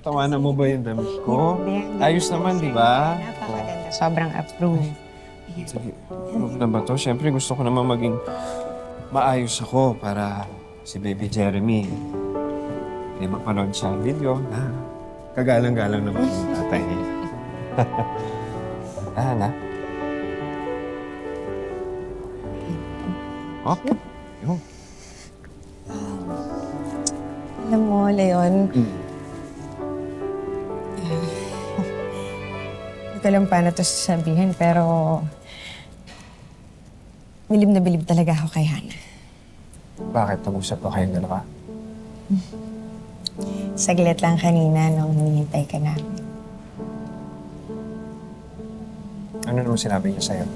Tawanan mo ba yung damit ko? Hindi. Ayos naman, di ba? Napakaganda. Sobrang approve. Sige, proof na ba to? Siyempre gusto ko naman maging maayos ako para si Baby Jeremy may mapanood siya ang video na kagalang-galang naman yung tatay niya. Na. Oh, yun. Alam mo, Leon, hindi ko alam paano ito sasabihin, pero bilib na bilib talaga ako kay Hannah. Bakit nag-usap pa kayong dalawa? Saglit lang kanina nung hinihintay ka namin. Ano naman sinabi niya sa'yo?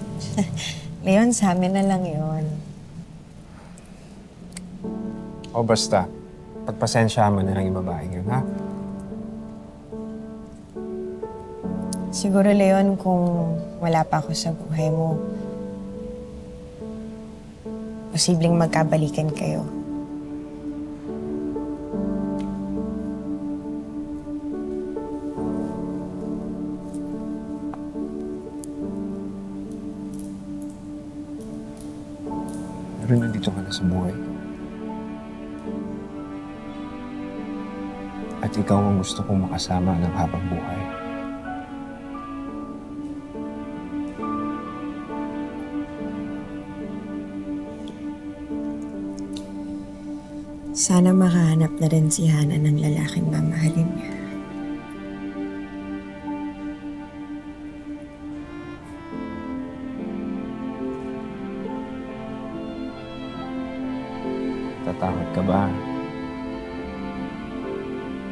Leon, sa amin na lang yon. O basta, pagpasensya mo na lang yung babaeng yun, ha? Siguro, Leon, kung wala pa ako sa buhay mo, posibleng magkabalikan kayo. Pero nandito ka na sa buhay ko. At ikaw ang gusto kong makasama ng habang buhay. Sana makahanap na rin si Hannah ng lalaking mamahalin niya. Tatakot ka ba?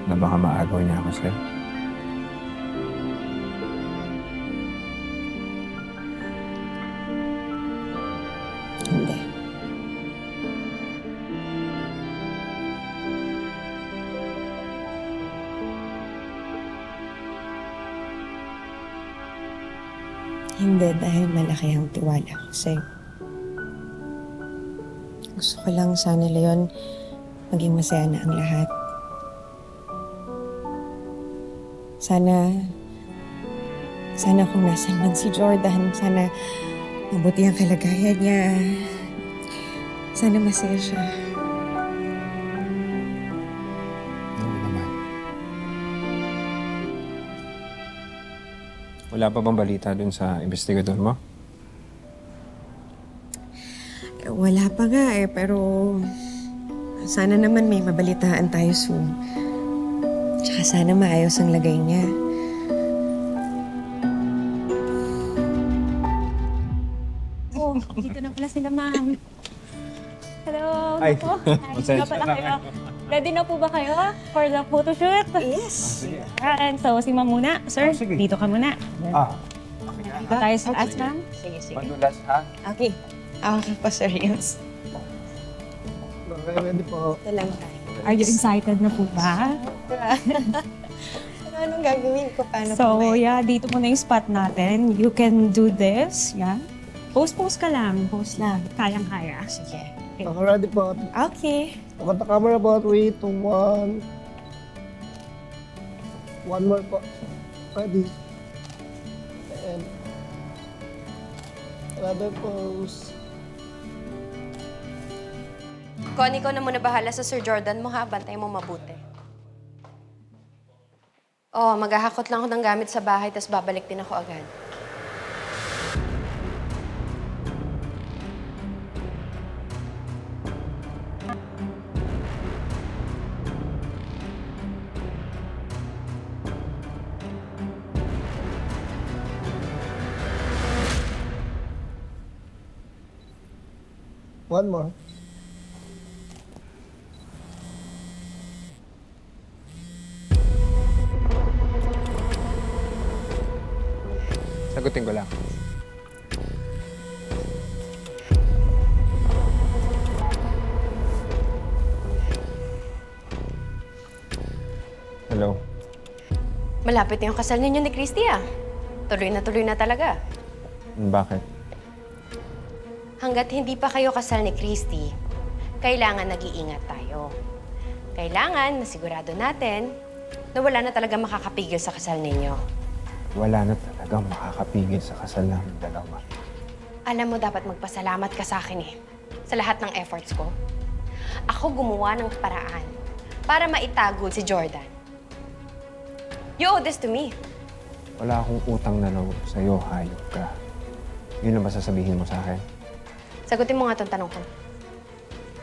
Na baka maagaw niya ako sa'yo? Hindi. Hindi, dahil malaki ang tiwala ko sa'yo. Gusto ko lang sana, Leon, maging masaya na ang lahat. Sana kung nasan man si Jordan, sana mabuti ang kalagayan niya. Sana masaya siya. Oo naman. Wala pa bang balita dun sa investigador mo? Wala pa nga pero sana naman may mabalitaan tayo soon. Tsaka sana maayos ang lagay niya. Oh, dito na pala sila, ma'am. Hello. Ay, Ako. pasensya Nga pala na. kayo. Ready na po ba kayo for the photoshoot? Yes. And so, si ma'am muna. Sir, sige. dito ka muna. Dito tayo sa taas, ma'am. Sige, sige. Madulas, ha? Okay. Okay po, sir. Yes. Ready po. Ito lang tayo. Are you excited na po ba? Anong gagawin ko? Paano So, ba? yeah, dito muna yung spot natin. You can do this. Yeah. Pose ka lang. Post lang. Kayang-kaya. Sige. Okay, ready po. Okay. Look at the camera po. 3, 2, 1. One more po. Ready. And another pose. Con, ikaw na muna bahala sa Sir Jordan mo ha. Bantay mo mabuti. Oh, maghahakot lang ako ng gamit sa bahay, tapos babalik din ako agad. One more. Sagutin ko lang. Hello? Malapit na yung kasal ninyo ni Christy ah. Tuloy na talaga. Bakit? Hanggat hindi pa kayo kasal ni Christy, kailangan nag-iingat tayo. Kailangan na sigurado natin na wala na talaga makakapigil sa kasal ninyo. Wala na talagang makakapigil sa kasal namin dalawa. Alam mo, dapat magpasalamat ka sa akin sa lahat ng efforts ko. Ako gumawa ng paraan para maitagol si Jordan. You owe this to me. Wala akong utang na loob sa'yo, hayop ka. Yun lang ba sasabihin mo sa akin? Sagutin mo nga itong tanong ko.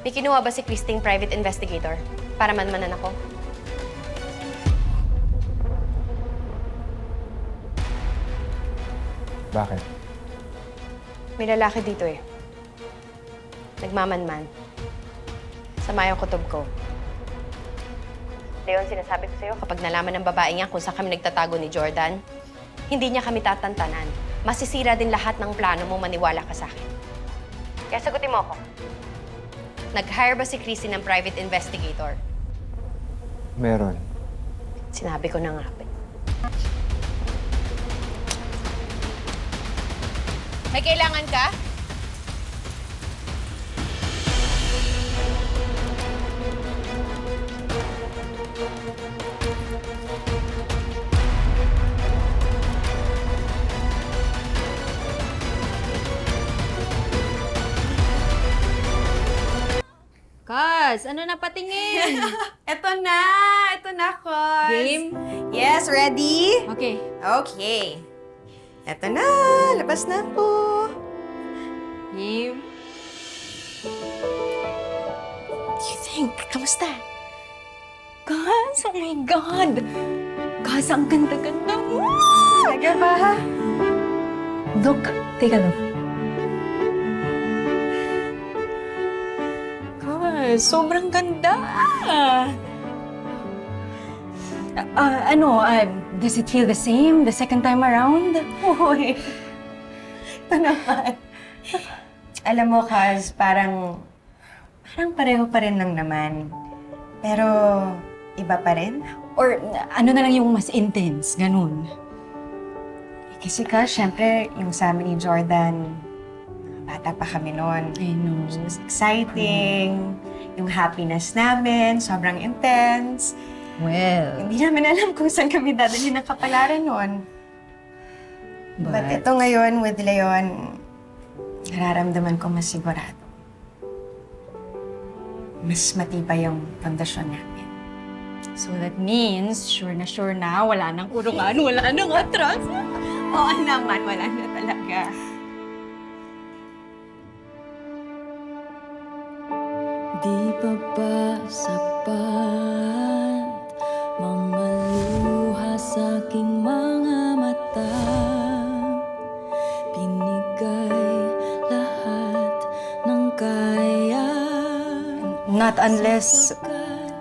May kinuha ba si Christine private investigator para manmanan ako? Bakit? May lalaki dito Nagmamanman. Sama yung kutob ko. Leon, sinasabi ko sa'yo, kapag nalaman ng babae niya kung saan kami nagtatago ni Jordan, hindi niya kami tatantanan. Masisira din lahat ng plano mo, maniwala ka sa akin. Kaya sagutin mo ako. Nag-hire ba si Chrissy ng private investigator? Meron. Sinabi ko na nga. May kailangan ka? Kaz, ano na patingin? Ito na, Kos. Game? Yes, ready? Okay. Okay. Ito na, labas na ako. Game? What do you think? Kamusta? Kaz, oh my God! Kaz, ang ganda-ganda mo! Talaga ba? Look, take a look. Kaz, sobrang ganda! Does it feel the same the second time around? Uy. Ito naman. Alam mo, Kaz, parang pareho pa rin lang naman. Pero, iba pa rin. Or ano na lang yung mas intense, ganun? Kasi Kaz, syempre, yung sa amin ni Jordan, bata pa kami noon. I know. It was exciting. Yung happiness namin, sobrang intense. Well, Hindi namin alam kung saan kami dadalhin ng kapalaran noon. But but ito ngayon, with Leon, nararamdaman ko mas sigurado. Mas matibay yung pundasyon namin. so that means, sure na, wala nang urungan, wala nang atras. Oo naman, wala na talaga. Di pa ba sapat mga luha sa aking mga mata? Binigay lahat ng kaya. Not unless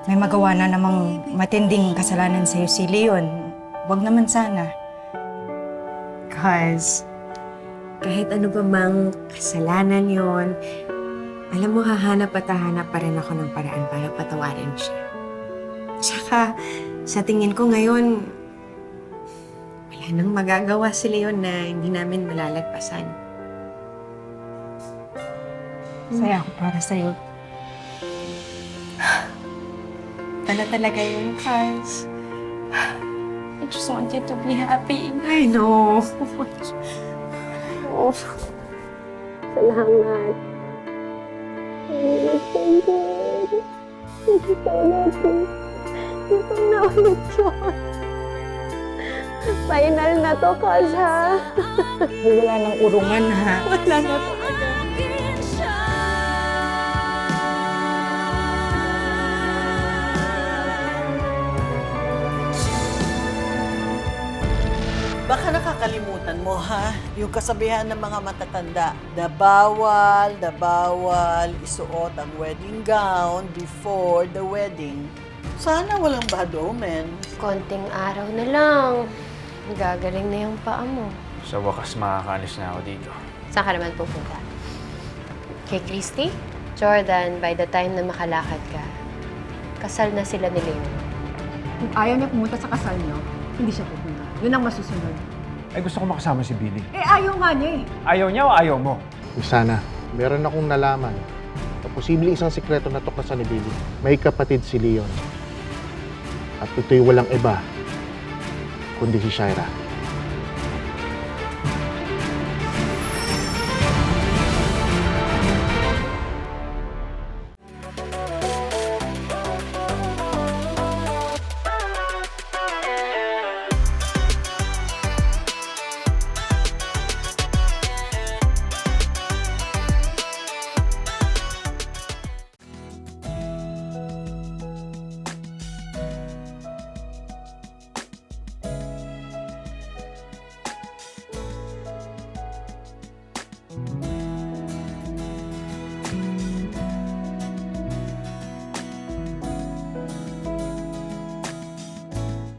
may magawa na namang matinding kasalanan sa'yo si Leon. Huwag naman sana. Cause kahit ano pa mang kasalanan yon, alam mo, hahanap at hahanap pa rin ako ng paraan para patawarin siya. Tsaka, sa tingin ko ngayon, wala nang magagawa si Leon na hindi namin malalagpasan. Saya ako para sa'yo. Ano talaga yun, Cars? I just want you to be happy. I know. Oh. Salamat. Thank you. Ito na ulit yun. Final na to, Kaz, ha? Wala nang urungan, ha? Wala na talaga. Baka nakakalimutan mo, ha? Yung kasabihan ng mga matatanda na bawal isuot ang wedding gown before the wedding. Sana walang bad omen. Konting araw na lang. Gagaling na yung paa mo. Sa wakas, makakaalis na ako dito. Saan ka naman pupunta? Kay Christy? Jordan, by the time na makalakad ka, kasal na sila ni Leon. Kung ayaw niya pumunta sa kasal niyo, hindi siya pupunta. Yun ang masusunod. Ay, gusto ko makasama si Billy. Eh, ayaw nga niya eh. Ayaw niya o ayaw mo? Sana, meron akong nalaman na posibleng isang sikreto na tuklasan ni Billy. May kapatid si Leon. At ito'y walang iba, kundi si Shaira.